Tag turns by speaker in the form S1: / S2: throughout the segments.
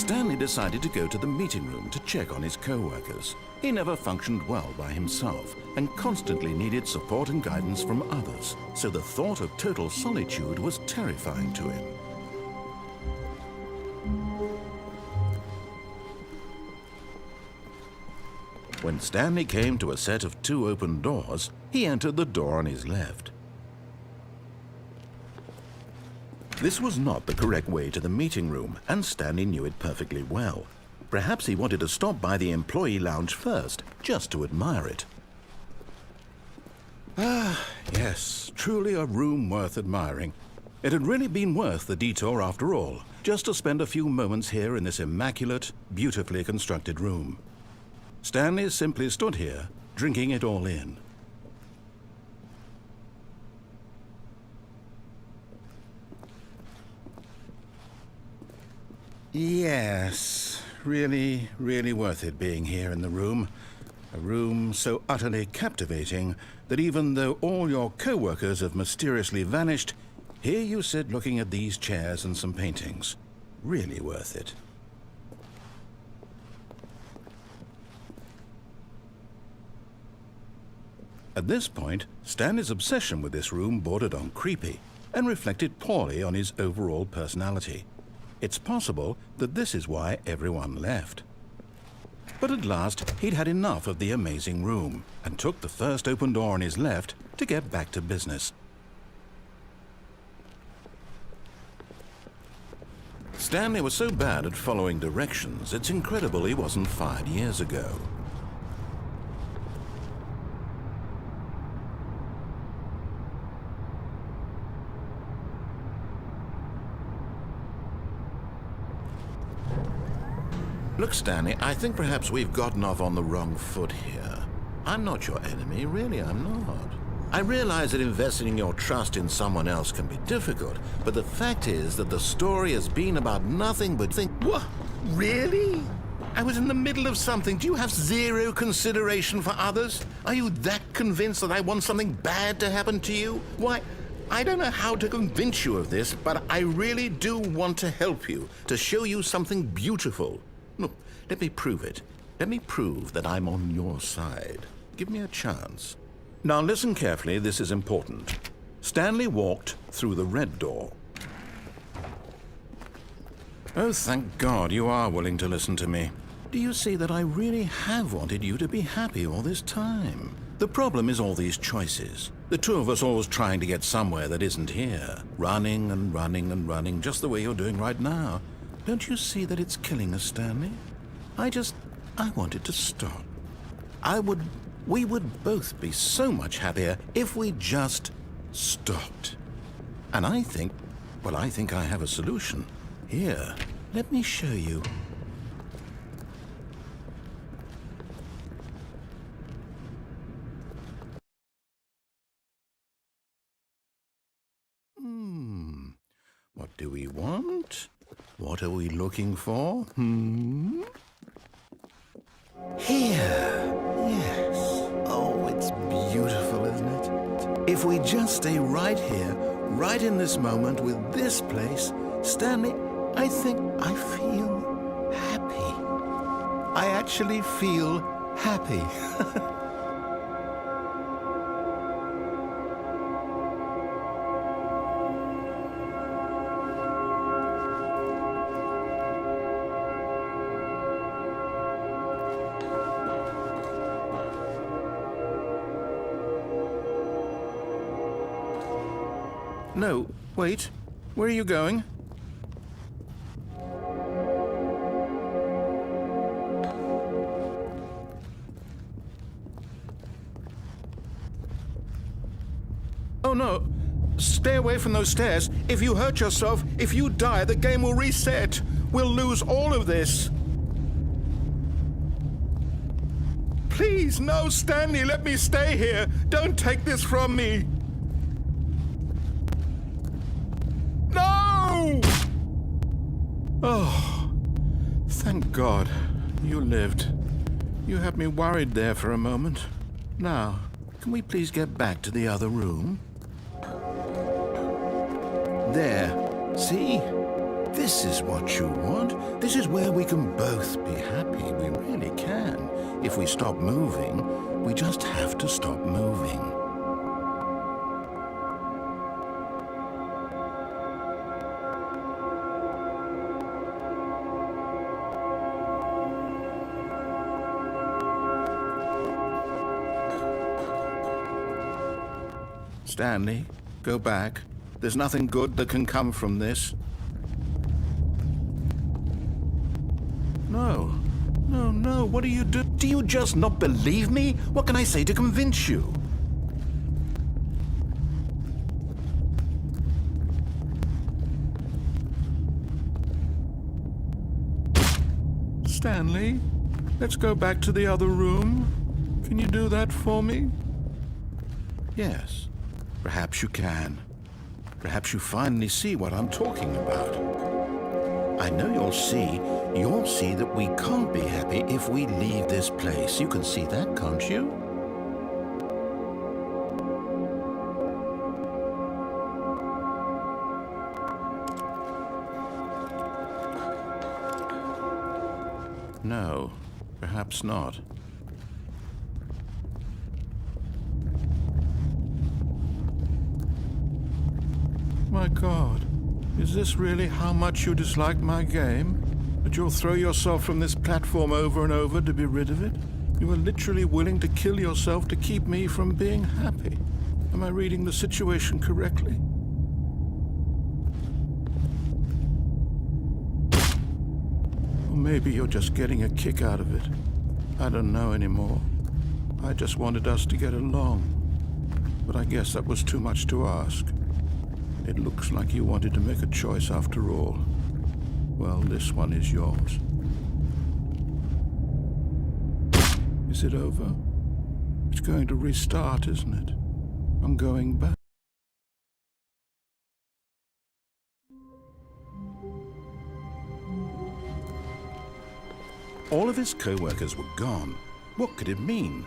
S1: Stanley decided to go to the meeting room to check on his co-workers. He never functioned well by himself and constantly needed support and guidance from others, so the thought of total solitude was terrifying to him. When Stanley came to a set of 2 open doors, he entered the door on his left. This was not the correct way to the meeting room, and Stanley knew it perfectly well. Perhaps he wanted to stop by the employee lounge first, just to admire it. Ah, yes, truly a room worth admiring. It had really been worth the detour after all, just to spend a few moments here in this immaculate, beautifully constructed room. Stanley simply stood here, drinking it all in. Yes, really, really worth it being here in the room. A room so utterly captivating that even though all your co-workers have mysteriously vanished, here you sit looking at these chairs and some paintings. Really worth it. At this point, Stanley's obsession with this room bordered on creepy and reflected poorly on his overall personality. It's possible that this is why everyone left. But at last, he'd had enough of the amazing room and took the first open door on his left to get back to business. Stanley was so bad at following directions, it's incredible he wasn't fired years ago. Look, Stanley, I think perhaps we've gotten off on the wrong foot here. I'm not your enemy, really, I'm not. I realize that investing your trust in someone else can be difficult, but the fact is that the story has been about nothing but What? Really? I was in the middle of something. Do you have zero consideration for others? Are you that convinced that I want something bad to happen to you? Why, I don't know how to convince you of this, but I really do want to help you, to show you something beautiful. Look, let me prove it. Let me prove that I'm on your side. Give me a chance. Now listen carefully, this is important. Stanley walked through the red door. Oh, thank God you are willing to listen to me. Do you see that I really have wanted you to be happy all this time? The problem is all these choices. The two of us always trying to get somewhere that isn't here. Running and running and running, just the way you're doing right now. Don't you see that it's killing us, Stanley? I wanted to stop. We would both be so much happier if we just stopped. And I think I have a solution. Here, let me show you. What do we want? What are we looking for? Here. Yes. Oh, it's beautiful, isn't it? If we just stay right here, right in this moment with this place, Stanley, I think I feel happy. I actually feel happy. No, wait. Where are you going? Oh no! Stay away from those stairs. If you hurt yourself, if you die, the game will reset. We'll lose all of this. Please, no, Stanley, let me stay here. Don't take this from me. No! Oh, thank God you lived. You had me worried there for a moment. Now, can we please get back to the other room? There. See? This is what you want. This is where we can both be happy. We really can. If we stop moving, we just have to stop moving. Stanley, go back. There's nothing good that can come from this. No, what do you do? Do you just not believe me? What can I say to convince you? Stanley, let's go back to the other room. Can you do that for me? Yes, perhaps you can. Perhaps you finally see what I'm talking about. I know you'll see that we can't be happy if we leave this place. You can see that, can't you? No, perhaps not. My God, is this really how much you dislike my game? That you'll throw yourself from this platform over and over to be rid of it? You are literally willing to kill yourself to keep me from being happy. Am I reading the situation correctly? Or maybe you're just getting a kick out of it. I don't know anymore. I just wanted us to get along. But I guess that was too much to ask. It looks like you wanted to make a choice after all. Well, this one is yours. Is it over? It's going to restart, isn't it? I'm going back. All of his co-workers were gone. What could it mean?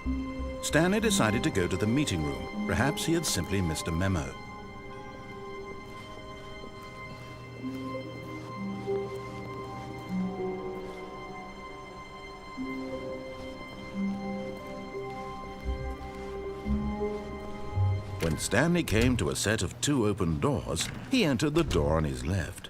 S1: Stanley decided to go to the meeting room. Perhaps he had simply missed a memo. When Stanley came to a set of 2 open doors, he entered the door on his left.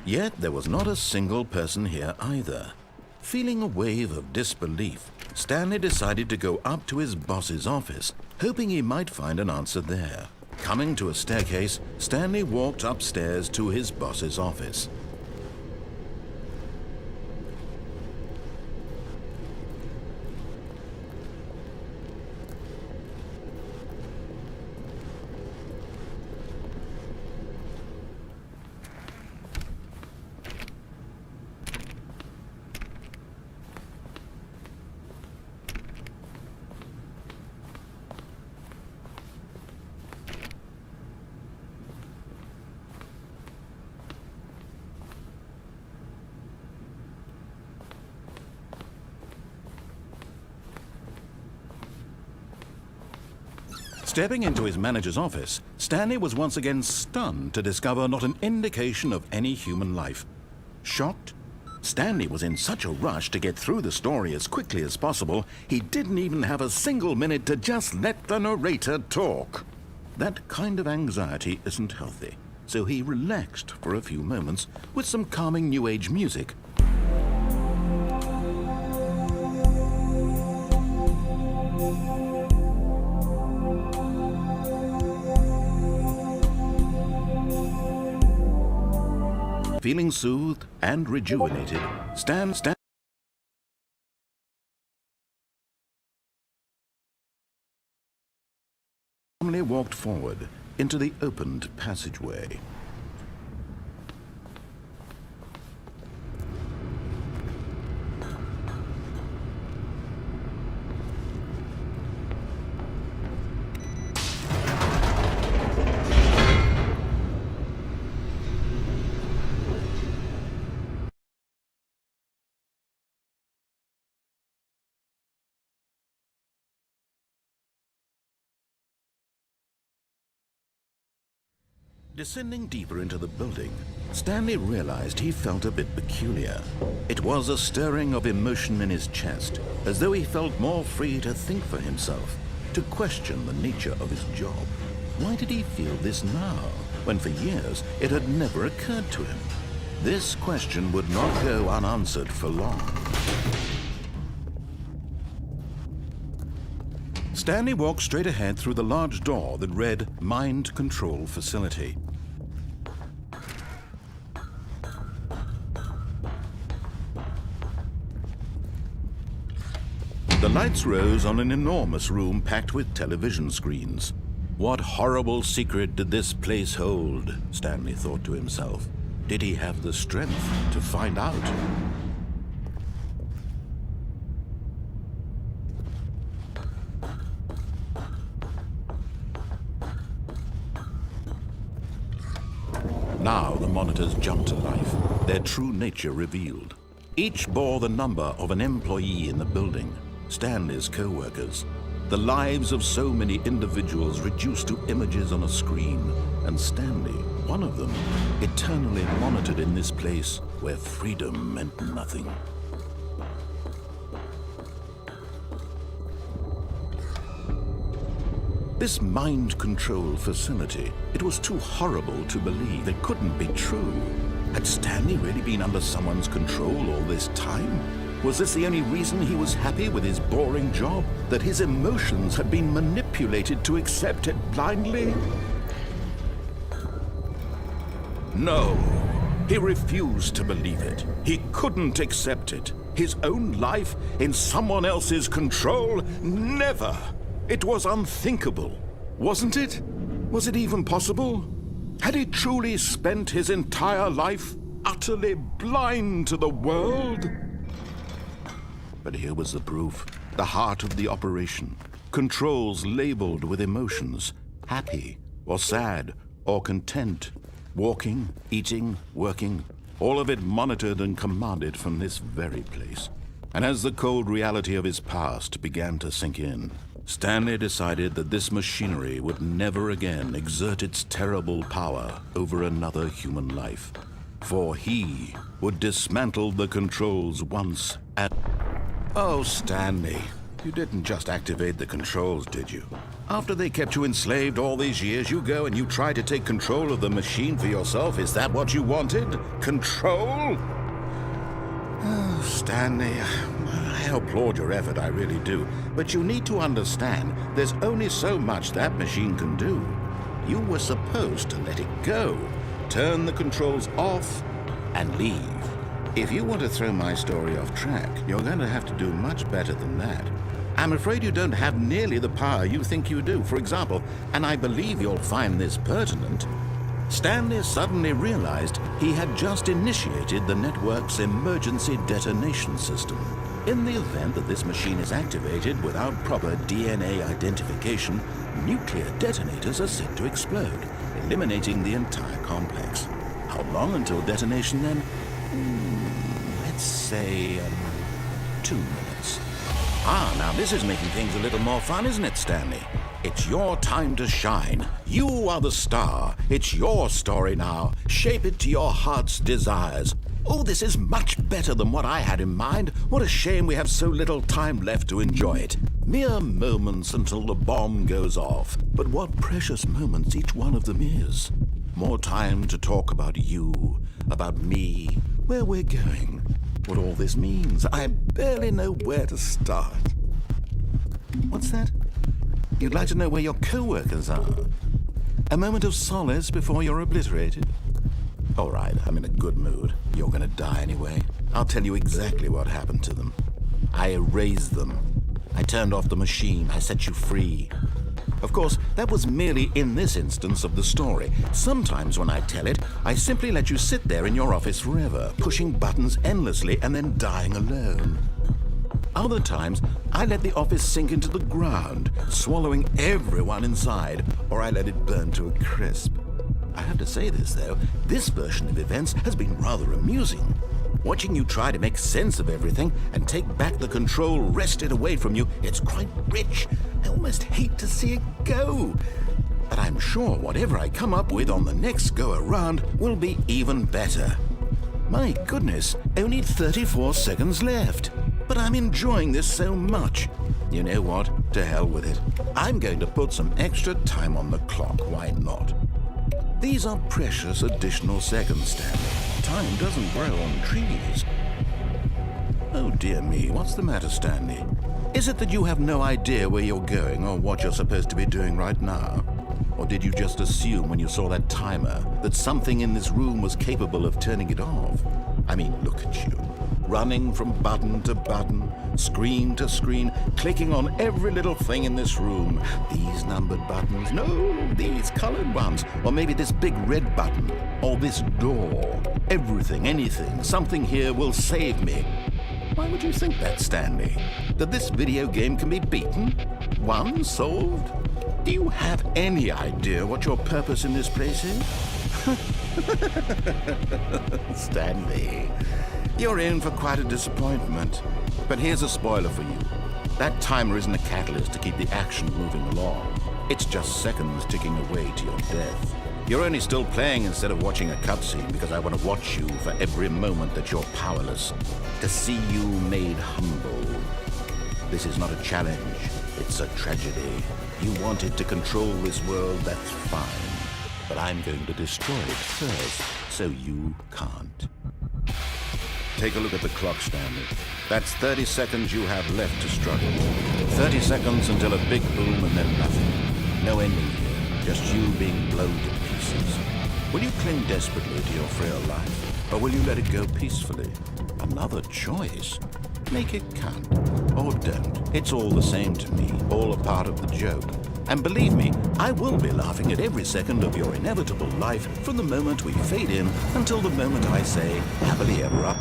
S1: Yet there was not a single person here either. Feeling a wave of disbelief, Stanley decided to go up to his boss's office, hoping he might find an answer there. Coming to a staircase, Stanley walked upstairs to his boss's office. Stepping into his manager's office, Stanley was once again stunned to discover not an indication of any human life. Shocked, Stanley was in such a rush to get through the story as quickly as possible, he didn't even have a single minute to just let the narrator talk. That kind of anxiety isn't healthy, so he relaxed for a few moments with some calming New Age music. Feeling soothed and rejuvenated, Stanley walked forward into the opened passageway. Descending deeper into the building, Stanley realized he felt a bit peculiar. It was a stirring of emotion in his chest, as though he felt more free to think for himself, to question the nature of his job. Why did he feel this now, when for years it had never occurred to him? This question would not go unanswered for long. Stanley walked straight ahead through the large door that read Mind Control Facility. The lights rose on an enormous room packed with television screens. What horrible secret did this place hold? Stanley thought to himself. Did he have the strength to find out? Now the monitors jumped to life, their true nature revealed. Each bore the number of an employee in the building, Stanley's co-workers. The lives of so many individuals reduced to images on a screen, and Stanley, one of them, eternally monitored in this place where freedom meant nothing. This mind control facility, it was too horrible to believe. It couldn't be true. Had Stanley really been under someone's control all this time? Was this the only reason he was happy with his boring job? That his emotions had been manipulated to accept it blindly? No, he refused to believe it. He couldn't accept it. His own life in someone else's control? Never! It was unthinkable, wasn't it? Was it even possible? Had he truly spent his entire life utterly blind to the world? But here was the proof, the heart of the operation. Controls labeled with emotions, happy or sad or content. Walking, eating, working, all of it monitored and commanded from this very place. And as the cold reality of his past began to sink in, Stanley decided that this machinery would never again exert its terrible power over another human life. For he would dismantle the controls once at... Oh, Stanley, you didn't just activate the controls, did you? After they kept you enslaved all these years, you go and you try to take control of the machine for yourself. Is that what you wanted? Control? Oh, Stanley, I applaud your effort, I really do. But you need to understand, there's only so much that machine can do. You were supposed to let it go, turn the controls off, and leave. If you want to throw my story off track, you're going to have to do much better than that. I'm afraid you don't have nearly the power you think you do. For example, and I believe you'll find this pertinent, Stanley suddenly realized he had just initiated the network's emergency detonation system. In the event that this machine is activated without proper DNA identification, nuclear detonators are set to explode, eliminating the entire complex. How long until detonation then? Let's say 2 minutes. Now this is making things a little more fun, isn't it, Stanley? It's your time to shine. You are the star. It's your story now. Shape it to your heart's desires. Oh, this is much better than what I had in mind. What a shame we have so little time left to enjoy it. Mere moments until the bomb goes off. But what precious moments each one of them is. More time to talk about you, about me, where we're going, what all this means. I barely know where to start. What's that? You'd like to know where your co-workers are? A moment of solace before you're obliterated? All right, I'm in a good mood. You're gonna die anyway. I'll tell you exactly what happened to them. I erased them. I turned off the machine. I set you free. Of course, that was merely in this instance of the story. Sometimes when I tell it, I simply let you sit there in your office forever, pushing buttons endlessly and then dying alone. Other times, I let the office sink into the ground, swallowing everyone inside, or I let it burn to a crisp. I have to say this, though, this version of events has been rather amusing. Watching you try to make sense of everything and take back the control wrested away from you, it's quite rich. I almost hate to see it go. But I'm sure whatever I come up with on the next go-around will be even better. My goodness, only 34 seconds left. But I'm enjoying this so much. You know what? To hell with it. I'm going to put some extra time on the clock. Why not? These are precious additional seconds, Stanley. Time doesn't grow on trees. Oh dear me, what's the matter, Stanley? Is it that you have no idea where you're going or what you're supposed to be doing right now? Or did you just assume when you saw that timer that something in this room was capable of turning it off? I mean, look at you. Running from button to button, screen to screen, clicking on every little thing in this room. These numbered buttons, no, these colored ones. Or maybe this big red button, or this door. Everything, anything, something here will save me. Why would you think that, Stanley? That this video game can be beaten? Won? Solved? Do you have any idea what your purpose in this place is? Stanley, you're in for quite a disappointment. But here's a spoiler for you. That timer isn't a catalyst to keep the action moving along. It's just seconds ticking away to your death. You're only still playing instead of watching a cutscene because I want to watch you for every moment that you're powerless, to see you made humble. This is not a challenge, it's a tragedy. You wanted to control this world, that's fine. But I'm going to destroy it first, so you can't. Take a look at the clock, Stanley. That's 30 seconds you have left to struggle. 30 seconds until a big boom and then nothing. No ending here, just you being blown to pieces. Will you cling desperately to your frail life, or will you let it go peacefully? Another choice. Make it count, or don't. It's all the same to me, all a part of the joke. And believe me, I will be laughing at every second of your inevitable life from the moment we fade in until the moment I say, happily ever up.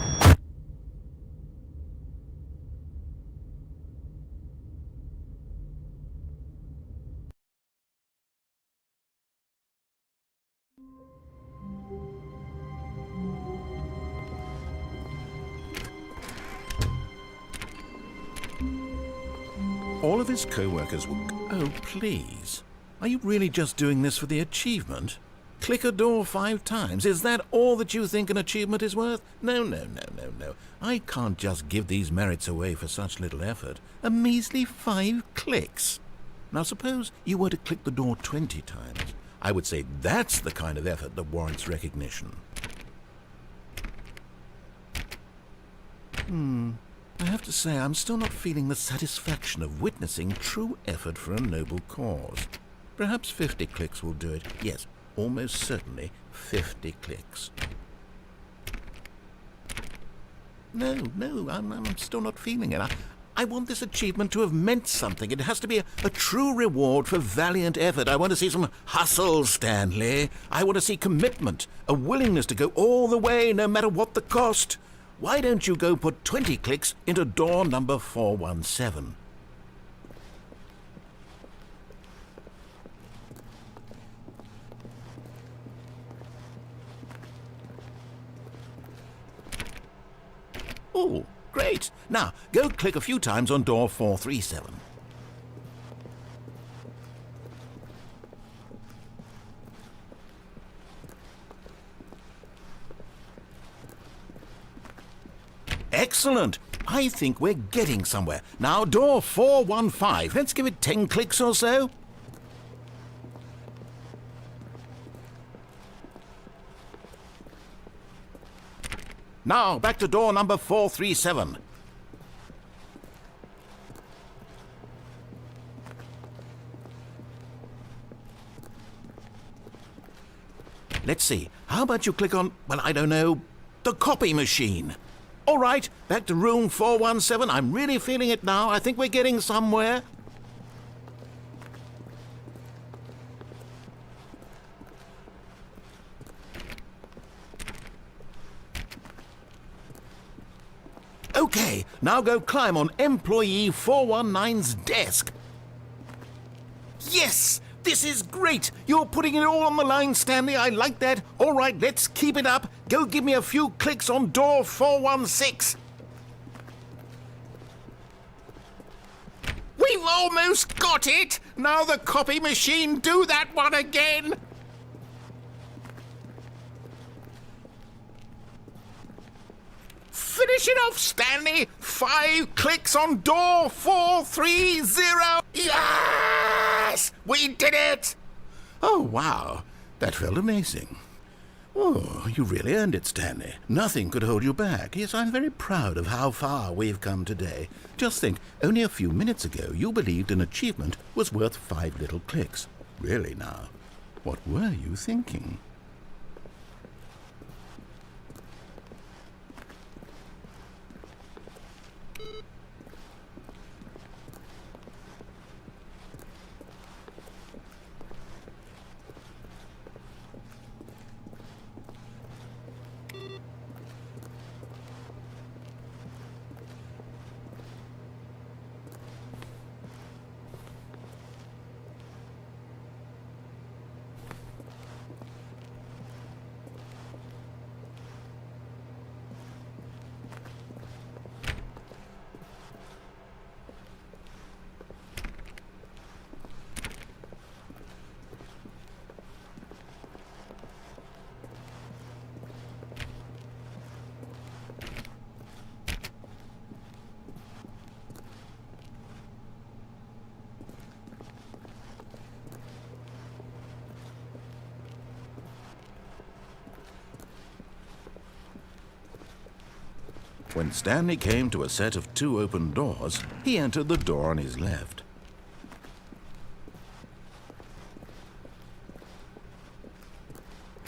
S1: All of his co-workers will... Oh, please. Are you really just doing this for the achievement? Click a door 5 times. Is that all that you think an achievement is worth? No. I can't just give these merits away for such little effort. A measly 5 clicks. Now suppose you were to click the door 20 times. I would say that's the kind of effort that warrants recognition. I have to say, I'm still not feeling the satisfaction of witnessing true effort for a noble cause. Perhaps 50 clicks will do it. Yes, almost certainly 50 clicks. No, I'm still not feeling it. I want this achievement to have meant something. It has to be a true reward for valiant effort. I want to see some hustle, Stanley. I want to see commitment, a willingness to go all the way, no matter what the cost. Why don't you go put 20 clicks into door number 417? Oh, great. Now, go click a few times on door 437. Excellent. I think we're getting somewhere. Now, door 415. Let's give it 10 clicks or so. Now, back to door number 437. Let's see. How about you click on, well, I don't know, the copy machine? All right, back to room 417. I'm really feeling it now. I think we're getting somewhere. Okay, now go climb on employee 419's desk. Yes! This is great! You're putting it all on the line, Stanley. I like that. All right, let's keep it up. Go give me a few clicks on door 416.
S2: We've almost got it! Now the copy machine, do that one again! Finish it off, Stanley! 5 clicks on door 430! Yes! We did it!
S1: Oh, wow. That felt amazing. Oh, you really earned it, Stanley. Nothing could hold you back. Yes, I'm very proud of how far we've come today. Just think, only a few minutes ago you believed an achievement was worth 5 little clicks. Really now, what were you thinking? When Stanley came to a set of 2 open doors, he entered the door on his left.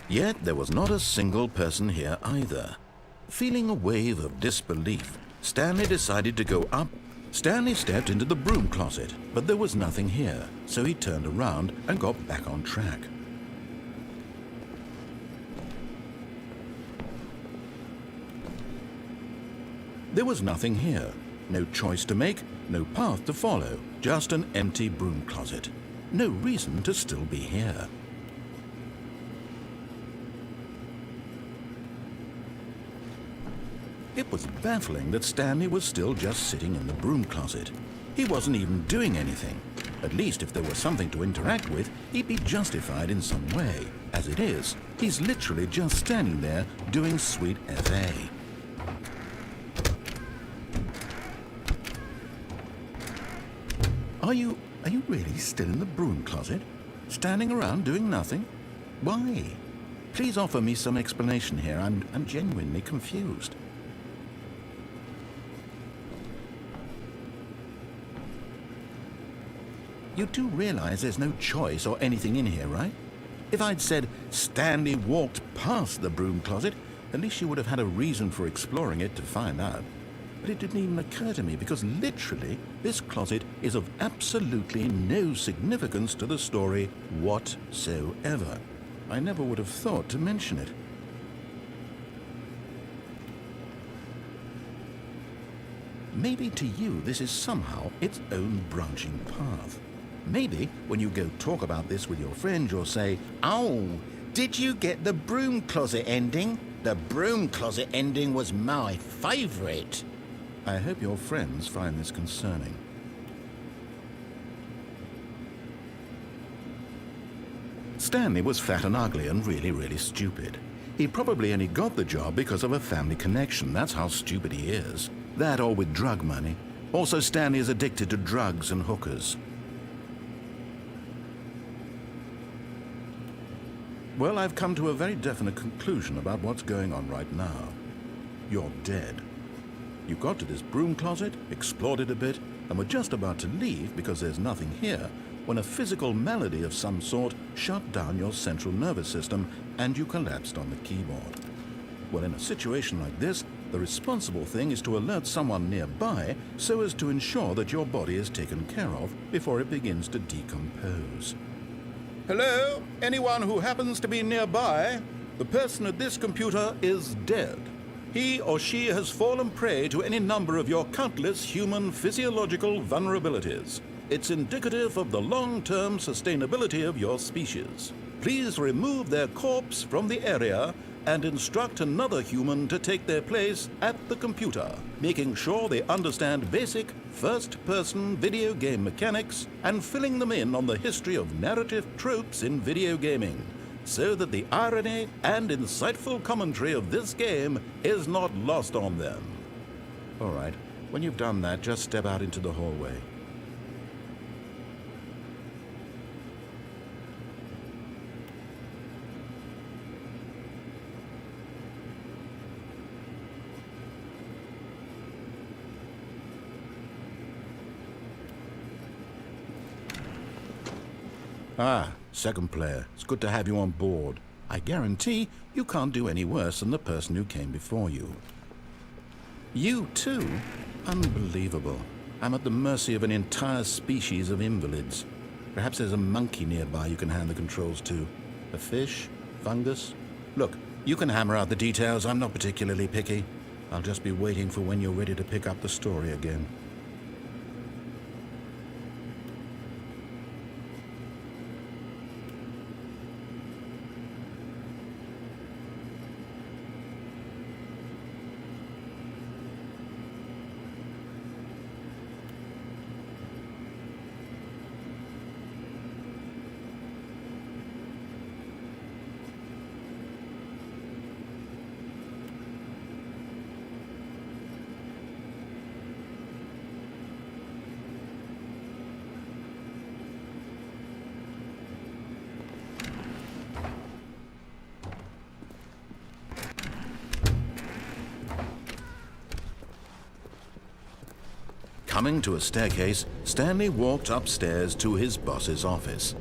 S1: Yet there was not a single person here either. Feeling a wave of disbelief, Stanley decided to go up. Stanley stepped into the broom closet, but there was nothing here, so he turned around and got back on track. There was nothing here. No choice to make, no path to follow, just an empty broom closet. No reason to still be here. It was baffling that Stanley was still just sitting in the broom closet. He wasn't even doing anything. At least if there was something to interact with, he'd be justified in some way. As it is, he's literally just standing there doing sweet FA. Are you really still in the broom closet? Standing around doing nothing? Why? Please offer me some explanation here. I'm genuinely confused. You do realize there's no choice or anything in here, right? If I'd said Stanley walked past the broom closet, at least you would have had a reason for exploring it to find out. But it didn't even occur to me because literally this closet is of absolutely no significance to the story whatsoever. I never would have thought to mention it. Maybe to you this is somehow its own branching path. Maybe when you go talk about this with your friend, you'll say, "Oh, did you get the broom closet ending? The broom closet ending was my favorite." I hope your friends find this concerning. Stanley was fat and ugly and really stupid. He probably only got the job because of a family connection. That's how stupid he is. That or with drug money. Also, Stanley is addicted to drugs and hookers. Well, I've come to a very definite conclusion about what's going on right now. You're dead. You got to this broom closet, explored it a bit, and were just about to leave because there's nothing here when a physical malady of some sort shut down your central nervous system and you collapsed on the keyboard. Well, in a situation like this, the responsible thing is to alert someone nearby so as to ensure that your body is taken care of before it begins to decompose. Hello? Anyone who happens to be nearby? The person at this computer is dead. He or she has fallen prey to any number of your countless human physiological vulnerabilities. It's indicative of the long-term sustainability of your species. Please remove their corpse from the area
S3: and instruct another human to take their place at the computer, making sure they understand basic first-person video game mechanics and filling them in on the history of narrative tropes in video gaming, so that the irony and insightful commentary of this game is not lost on them. All right, when you've done that, just step out into the hallway. Ah, second player. It's good to have you on board. I guarantee you can't do any worse than the person who came before you. You too? Unbelievable. I'm at the mercy of an entire species of invalids. Perhaps there's a monkey nearby you can hand the controls to. A fish? Fungus? Look, you can hammer out the details. I'm not particularly picky. I'll just be waiting for when you're ready to pick up the story again. Coming to a staircase, Stanley walked upstairs to his boss's office.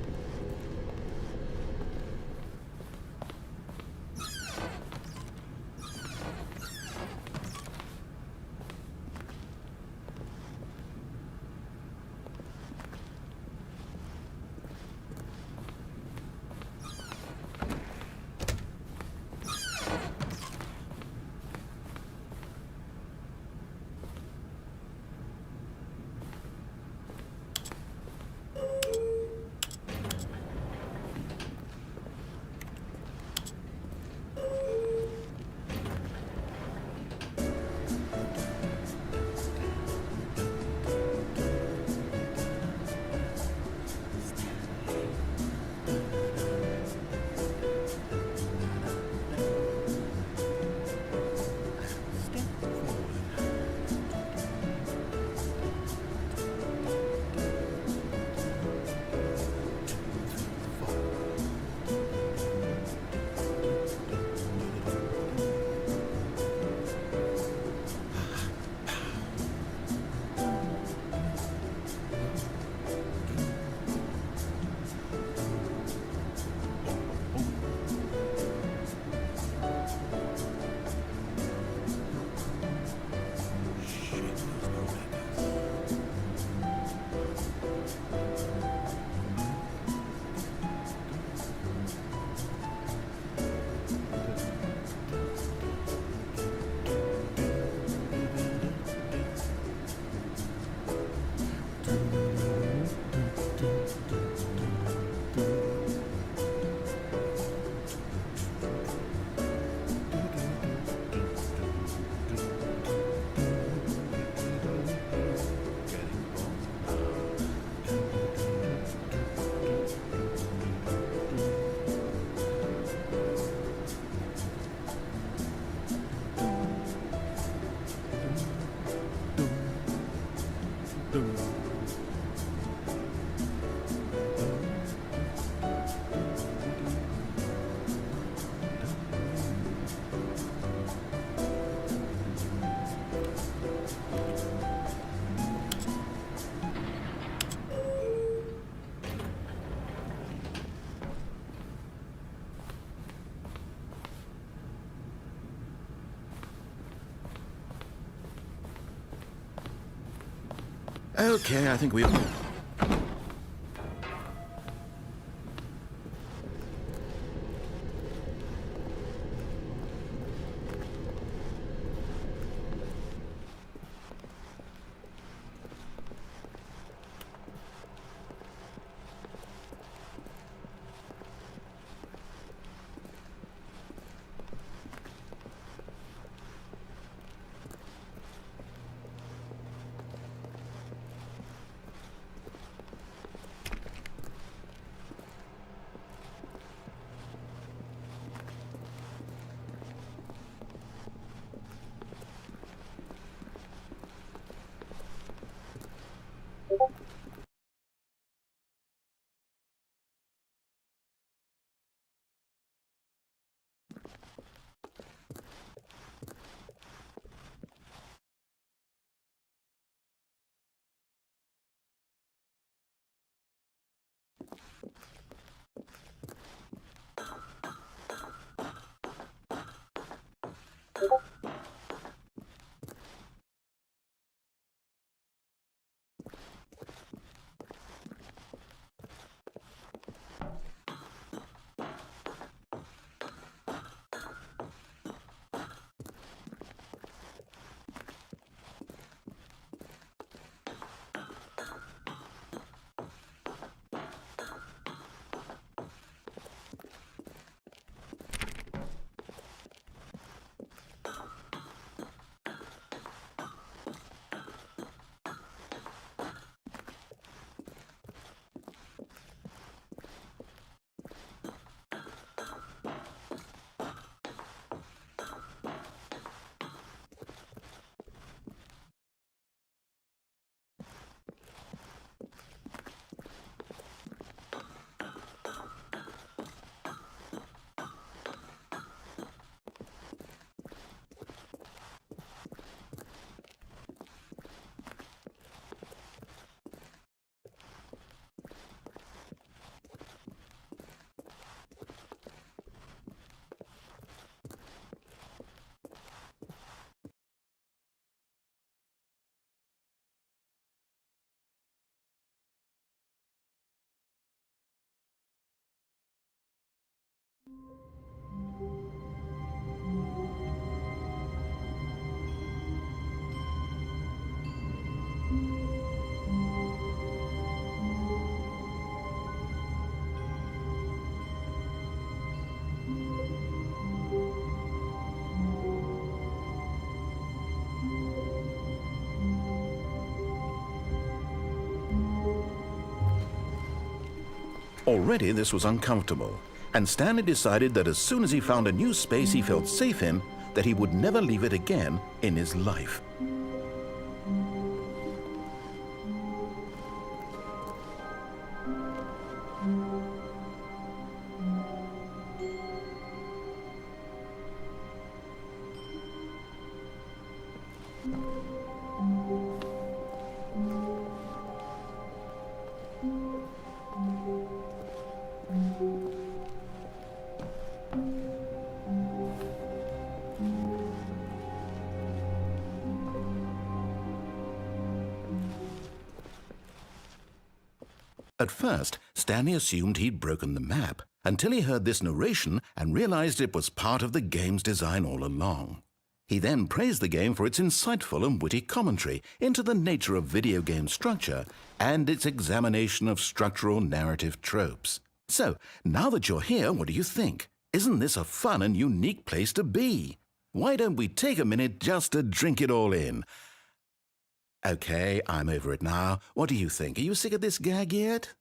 S3: Okay, I think we... Already this was uncomfortable, and Stanley decided that as soon as he found a new space he felt safe in, that he would never leave it again in his life. At first, Stanley assumed he'd broken the map, until he heard this narration and realized it was part of the game's design all along. He then praised the game for its insightful and witty commentary into the nature of video game structure and its examination of structural narrative tropes. So, now that you're here, what do you think? Isn't this a fun and unique place to be? Why don't we take a minute just to drink it all in? Okay, I'm over it now. What do you think? Are you sick of this gag yet?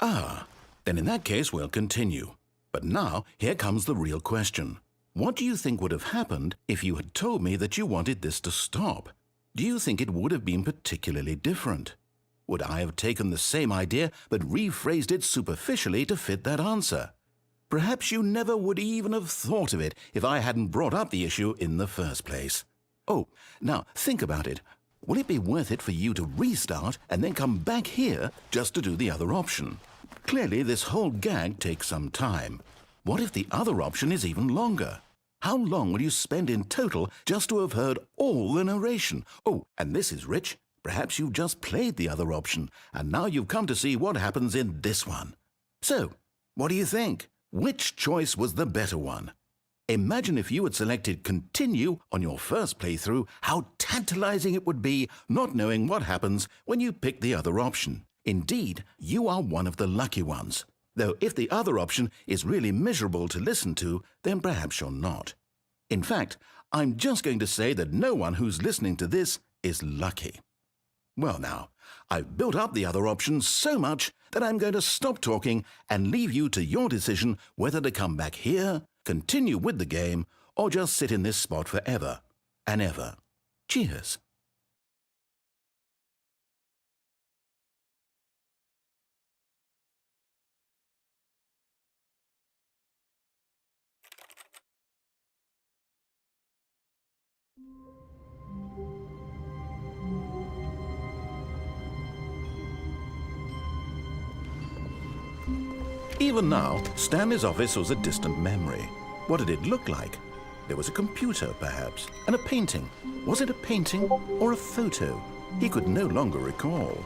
S3: Ah, then in that case we'll continue. But now, here comes the real question. What do you think would have happened if you had told me that you wanted this to stop? Do you think it would have been particularly different? Would I have taken the same idea but rephrased it superficially to fit that answer? Perhaps you never would even have thought of it if I hadn't brought up the issue in the first place. Oh, now think about it. Will it be worth it for you to restart and then come back here just to do the other option? Clearly, this whole gag takes some time. What if the other option is even longer? How long will you spend in total just to have heard all the narration? Oh, and this is rich. Perhaps you've just played the other option, and now you've come to see what happens in this one. So, what do you think? Which choice was the better one? Imagine if you had selected Continue on your first playthrough, how tantalizing it would be not knowing what happens when you pick the other option. Indeed, you are one of the lucky ones. Though if the other option is really miserable to listen to, then perhaps you're not. In fact, I'm just going to say that no one who's listening to this is lucky. Well now, I've built up the other option so much that I'm going to stop talking and leave you to your decision whether to come back here, continue with the game, or just sit in this spot forever and ever. Cheers. Even now, Stanley's office was a distant memory. What did it look like? There was a computer, perhaps, and a painting. Was it a painting or a photo? He could no longer recall.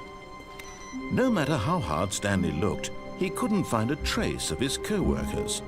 S3: No matter how hard Stanley looked, he couldn't find a trace of his co-workers.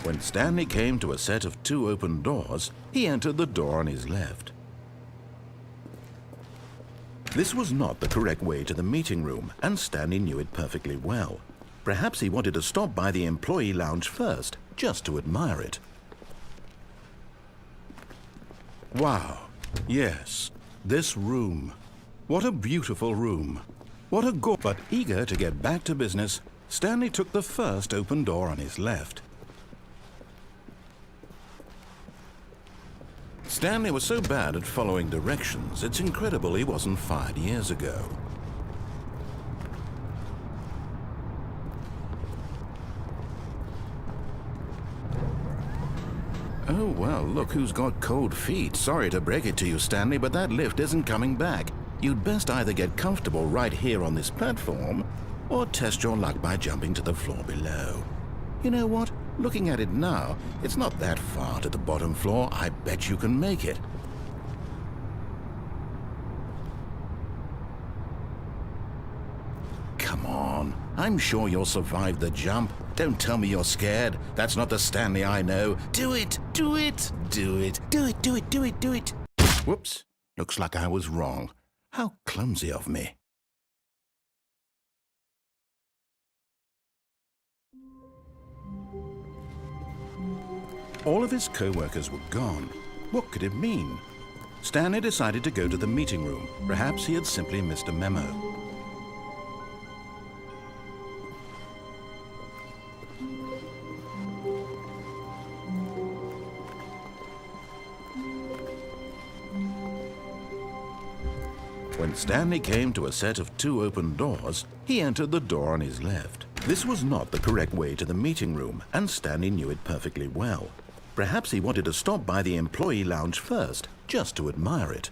S3: When Stanley came to a set of 2 open doors, he entered the door on his left. This was not the correct way to the meeting room, and Stanley knew it perfectly well. Perhaps he wanted to stop by the employee lounge first, just to admire it. Wow, yes, this room. What a beautiful room. What a But eager to get back to business, Stanley took the first open door on his left. Stanley was so bad at following directions, it's incredible he wasn't fired years ago. Oh, well, look who's got cold feet. Sorry to break it to you, Stanley, but that lift isn't coming back. You'd best either get comfortable right here on this platform, or test your luck by jumping to the floor below. You know what? Looking at it now, it's not that far to the bottom floor. I bet you can make it. Come on. I'm sure you'll survive the jump. Don't tell me you're scared. That's not the Stanley I know. Do it! Do it! Do it! Do it! Do it! Do it! Do it! Whoops. Looks like I was wrong. How clumsy of me. All of his co-workers were gone. What could it mean? Stanley decided to go to the meeting room. Perhaps he had simply missed a memo. When Stanley came to a set of 2 open doors, he entered the door on his left. This was not the correct way to the meeting room, and Stanley knew it perfectly well. Perhaps he wanted to stop by the employee lounge first, just to admire it.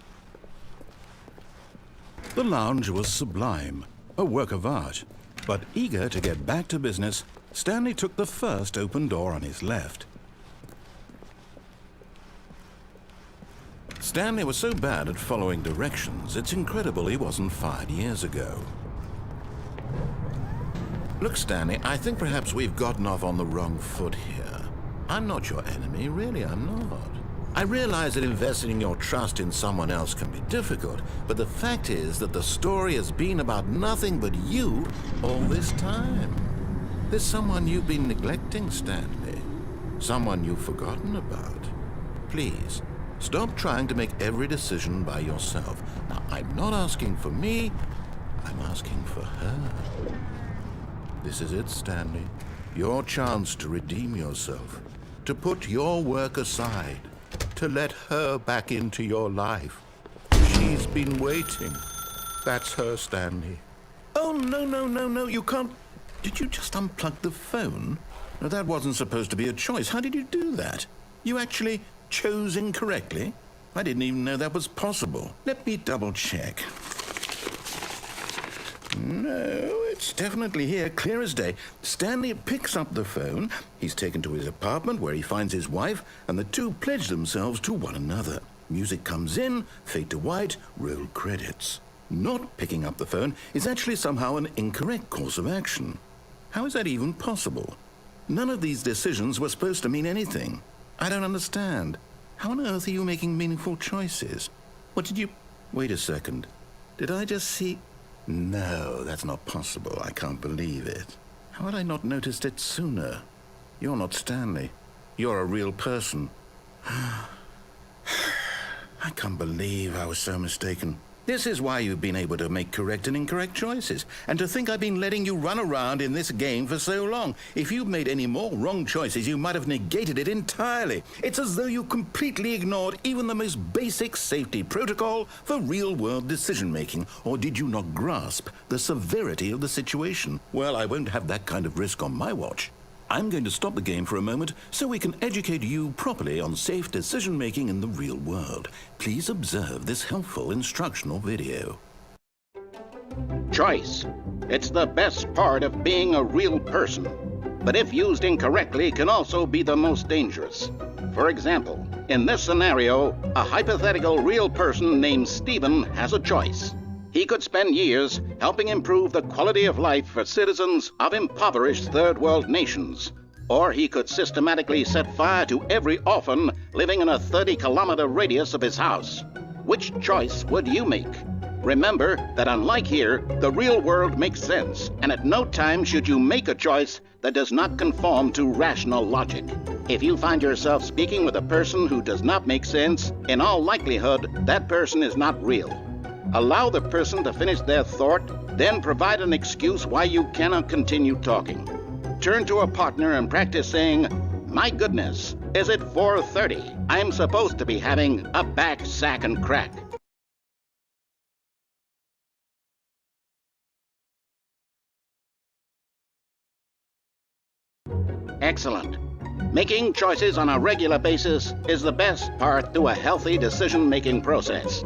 S3: The lounge was sublime, a work of art. But eager to get back to business, Stanley took the first open door on his left. Stanley was so bad at following directions, it's incredible he wasn't fired years ago. Look, Stanley, I think perhaps we've gotten off on the wrong foot here. I'm not your enemy, really, I'm not. I realize that investing your trust in someone else can be difficult, but the fact is that the story has been about nothing but you all this time. There's someone you've been neglecting, Stanley. Someone you've forgotten about. Please, stop trying to make every decision by yourself. Now, I'm not asking for me, I'm asking for her. This is it, Stanley. Your chance to redeem yourself. To put your work aside. To let her back into your life. She's been waiting. That's her, Stanley. Oh, no, you can't. Did you just unplug the phone? No, that wasn't supposed to be a choice. How did you do that? You actually chose incorrectly? I didn't even know that was possible. Let me double check. No, it's definitely here, clear as day. Stanley picks up the phone. He's taken to his apartment where he finds his wife, and the two pledge themselves to one another. Music comes in, fade to white, roll credits. Not picking up the phone is actually somehow an incorrect course of action. How is that even possible? None of these decisions were supposed to mean anything. I don't understand. How on earth are you making meaningful choices? What did you... Wait a second. Did I just see... No, that's not possible. I can't believe it. How had I not noticed it sooner? You're not Stanley. You're a real person. I can't believe I was so mistaken. This is why you've been able to make correct and incorrect choices. And to think I've been letting you run around in this game for so long. If you'd made any more wrong choices, you might have negated it entirely. It's as though you completely ignored even the most basic safety protocol for real-world decision-making. Or did you not grasp the severity of the situation? Well, I won't have that kind of risk on my watch. I'm going to stop the game for a moment so we can educate you properly on safe decision-making in the real world. Please observe this helpful instructional video.
S4: Choice. It's the best part of being a real person, but if used incorrectly can also be the most dangerous. For example, in this scenario, a hypothetical real person named Stephen has a choice. He could spend years helping improve the quality of life for citizens of impoverished third world nations. Or he could systematically set fire to every orphan living in a 30-kilometer radius of his house. Which choice would you make? Remember that unlike here, the real world makes sense, and at no time should you make a choice that does not conform to rational logic. If you find yourself speaking with a person who does not make sense, in all likelihood, that person is not real. Allow the person to finish their thought, then provide an excuse why you cannot continue talking. Turn to a partner and practice saying, "My goodness, is it 4:30? I'm supposed to be having a back, sack, and crack." Excellent. Making choices on a regular basis is the best part to a healthy decision-making process.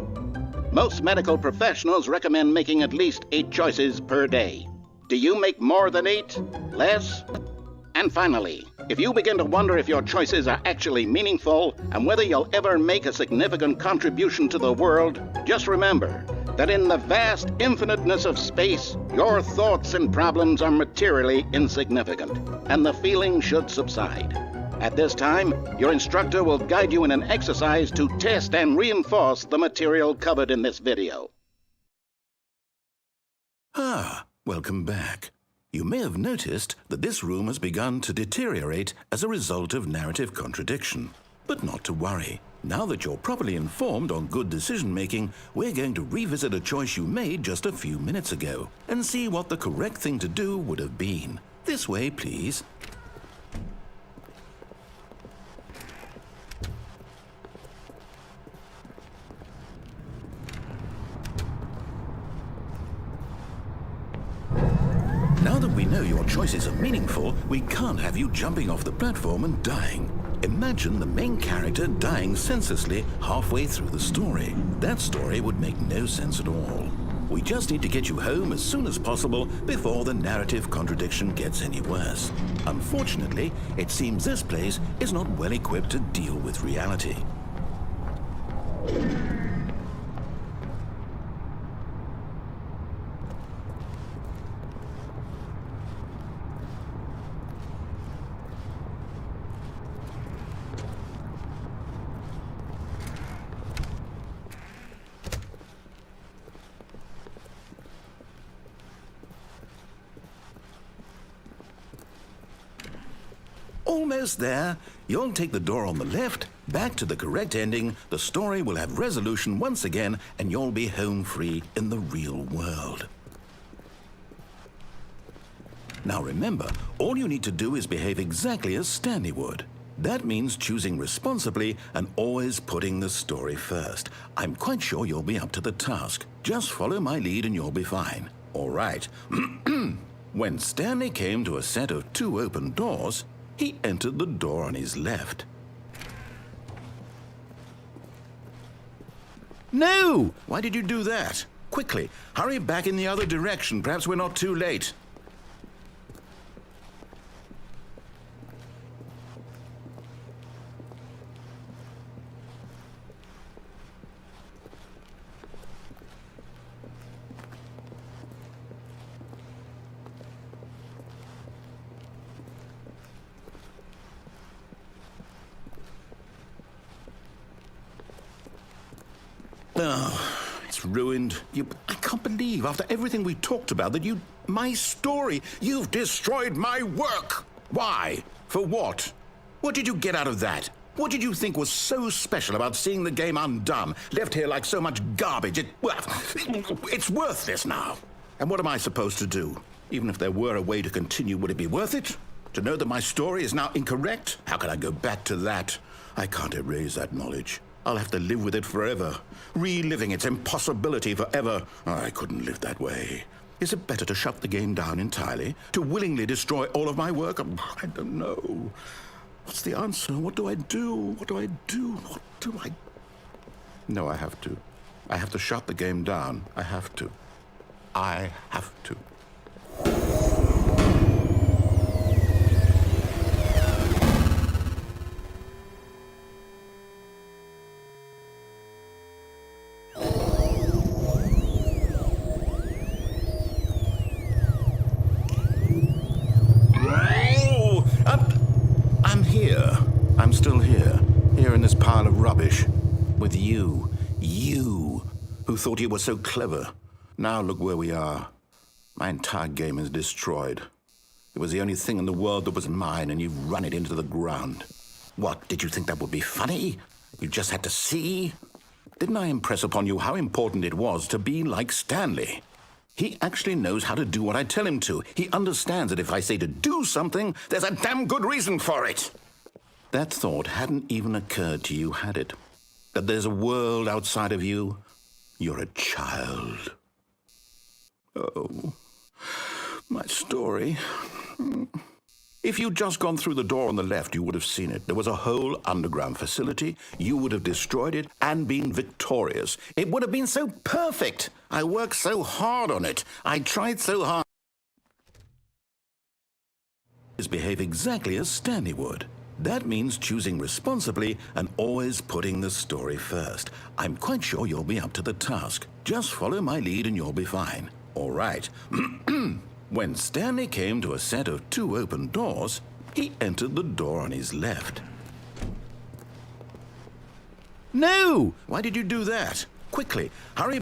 S4: Most medical professionals recommend making at least 8 choices per day. Do you make more than 8? Less? And finally, if you begin to wonder if your choices are actually meaningful and whether you'll ever make a significant contribution to the world, just remember that in the vast infiniteness of space, your thoughts and problems are materially insignificant, and the feeling should subside. At this time, your instructor will guide you in an exercise to test and reinforce the material covered in this video.
S3: Welcome back. You may have noticed that this room has begun to deteriorate as a result of narrative contradiction. But not to worry. Now that you're properly informed on good decision-making, we're going to revisit a choice you made just a few minutes ago and see what the correct thing to do would have been. This way, please. Now that we know your choices are meaningful, we can't have you jumping off the platform and dying. Imagine the main character dying senselessly halfway through the story. That story would make no sense at all. We just need to get you home as soon as possible before the narrative contradiction gets any worse. Unfortunately, it seems this place is not well equipped to deal with reality. Almost there. You'll take the door on the left, back to the correct ending, the story will have resolution once again, and you'll be home free in the real world. Now remember, all you need to do is behave exactly as Stanley would. That means choosing responsibly and always putting the story first. I'm quite sure you'll be up to the task. Just follow my lead and you'll be fine. All right. When Stanley came to a set of 2 open doors, he entered the door on his left. No! Why did you do that? Quickly, hurry back in the other direction. Perhaps we're not too late. Oh, it's ruined. I can't believe, after everything we talked about, that my story, you've destroyed my work. Why? For what? What did you get out of that? What did you think was so special about seeing the game undone, left here like so much garbage? It's worthless now. And what am I supposed to do? Even if there were a way to continue, would it be worth it? To know that my story is now incorrect? How can I go back to that? I can't erase that knowledge. I'll have to live with it forever, reliving its impossibility forever. I couldn't live that way. Is it better to shut the game down entirely? To willingly destroy all of my work? I don't know. What's the answer? What do I do? What do I do? What do I... No, I have to. I have to shut the game down. I have to. I have to. I'm still here in this pile of rubbish, with you, who thought you were so clever. Now look where we are. My entire game is destroyed. It was the only thing in the world that was mine, and you've run it into the ground. What, did you think that would be funny? You just had to see? Didn't I impress upon you how important it was to be like Stanley? He actually knows how to do what I tell him to. He understands that if I say to do something, there's a damn good reason for it. That thought hadn't even occurred to you, had it? That there's a world outside of you? You're a child. Oh, my story. If you'd just gone through the door on the left, you would have seen it. There was a whole underground facility. You would have destroyed it and been victorious. It would have been so perfect. I worked so hard on it. I tried so hard. Behave exactly as Stanley would. That means choosing responsibly and always putting the story first. I'm quite sure you'll be up to the task. Just follow my lead and you'll be fine. All right. When Stanley came to a set of 2 open doors, he entered the door on his left. No! Why did you do that? Quickly, hurry.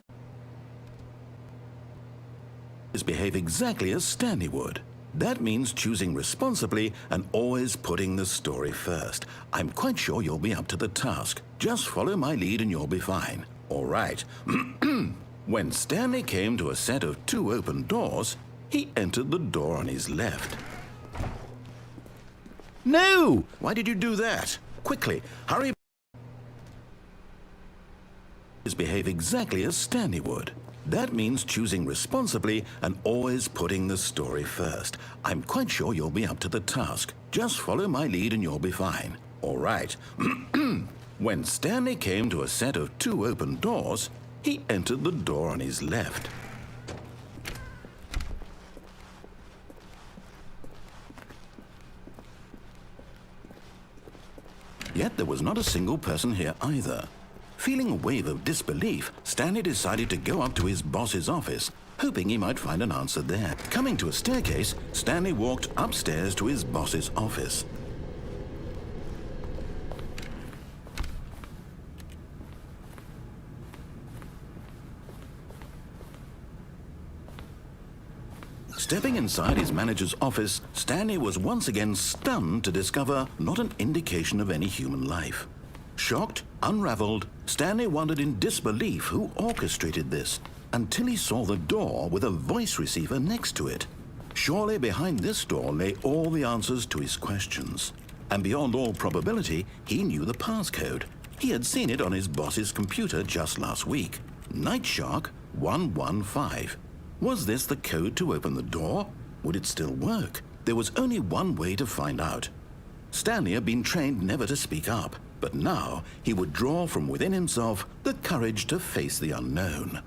S3: Behave exactly as Stanley would. That means choosing responsibly and always putting the story first. I'm quite sure you'll be up to the task. Just follow my lead and you'll be fine. All right. When Stanley came to a set of 2 open doors, he entered the door on his left. No! Why did you do that? Quickly, hurry. Behave exactly as Stanley would. That means choosing responsibly and always putting the story first. I'm quite sure you'll be up to the task. Just follow my lead and you'll be fine. All right. When Stanley came to a set of 2 open doors, he entered the door on his left. Yet there was not a single person here either. Feeling a wave of disbelief, Stanley decided to go up to his boss's office, hoping he might find an answer there. Coming to a staircase, Stanley walked upstairs to his boss's office. Stepping inside his manager's office, Stanley was once again stunned to discover not an indication of any human life. Shocked, unraveled, Stanley wondered in disbelief who orchestrated this, until he saw the door with a voice receiver next to it. Surely behind this door lay all the answers to his questions. And beyond all probability, he knew the passcode. He had seen it on his boss's computer just last week. Nightshark 115. Was this the code to open the door? Would it still work? There was only one way to find out. Stanley had been trained never to speak up, but now he would draw from within himself the courage to face the unknown.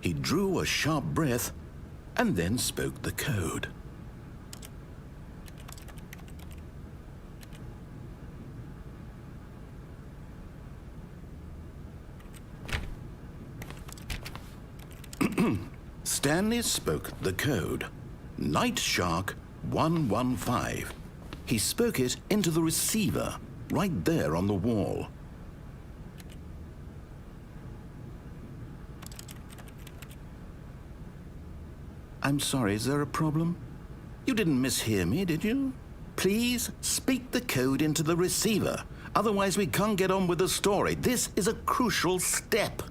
S3: He drew a sharp breath and then spoke the code. Stanley spoke the code. Nightshark 115. He spoke it into the receiver, right there on the wall. I'm sorry, is there a problem? You didn't mishear me, did you? Please speak the code into the receiver. Otherwise, we can't get on with the story. This is a crucial step.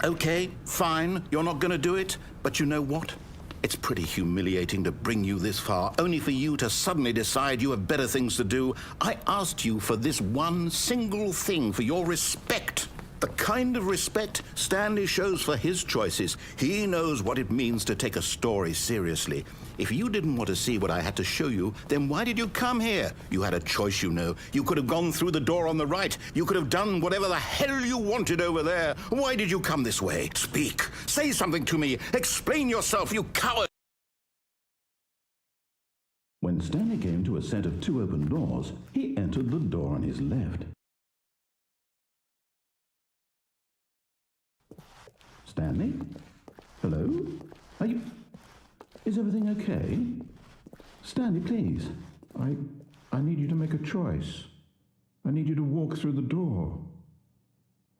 S3: Okay, fine, you're not going to do it, but you know what? It's pretty humiliating to bring you this far, only for you to suddenly decide you have better things to do. I asked you for this one single thing, for your respect. The kind of respect Stanley shows for his choices. He knows what it means to take a story seriously. If you didn't want to see what I had to show you, then why did you come here? You had a choice, you know. You could have gone through the door on the right. You could have done whatever the hell you wanted over there. Why did you come this way? Speak. Say something to me. Explain yourself, you coward.
S5: When Stanley came to a set of 2 open doors, he entered the door on his left. Stanley? Hello? Are you... Is everything okay? Stanley, please. I need you to make a choice. I need you to walk through the door.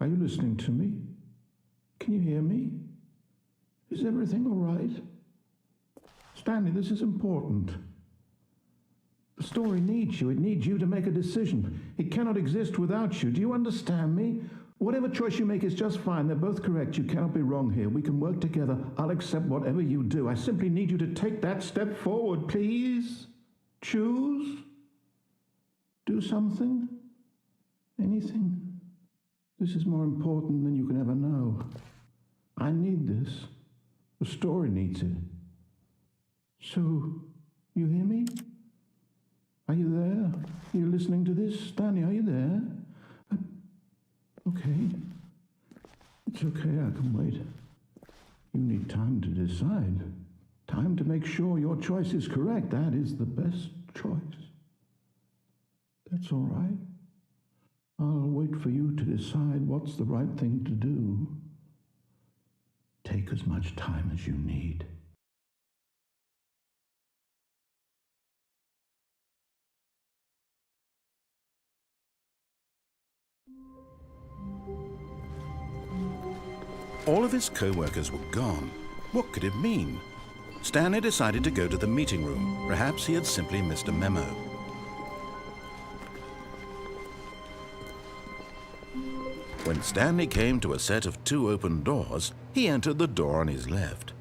S5: Are you listening to me? Can you hear me? Is everything all right? Stanley, this is important. The story needs you. It needs you to make a decision. It cannot exist without you. Do you understand me? Whatever choice you make is just fine. They're both correct. You cannot be wrong here. We can work together. I'll accept whatever you do. I simply need you to take that step forward, please. Choose. Do something. Anything. This is more important than you can ever know. I need this. The story needs it. So, you hear me? Are you there? Are you listening to this? Stanley, are you there? Okay. It's okay, I can wait. You need time to decide. Time to make sure your choice is correct. That is the best choice. That's all right. I'll wait for you to decide what's the right thing to do. Take as much time as you need.
S3: All of his co-workers were gone. What could it mean? Stanley decided to go to the meeting room. Perhaps he had simply missed a memo. When Stanley came to a set of 2 open doors, he entered the door on his left.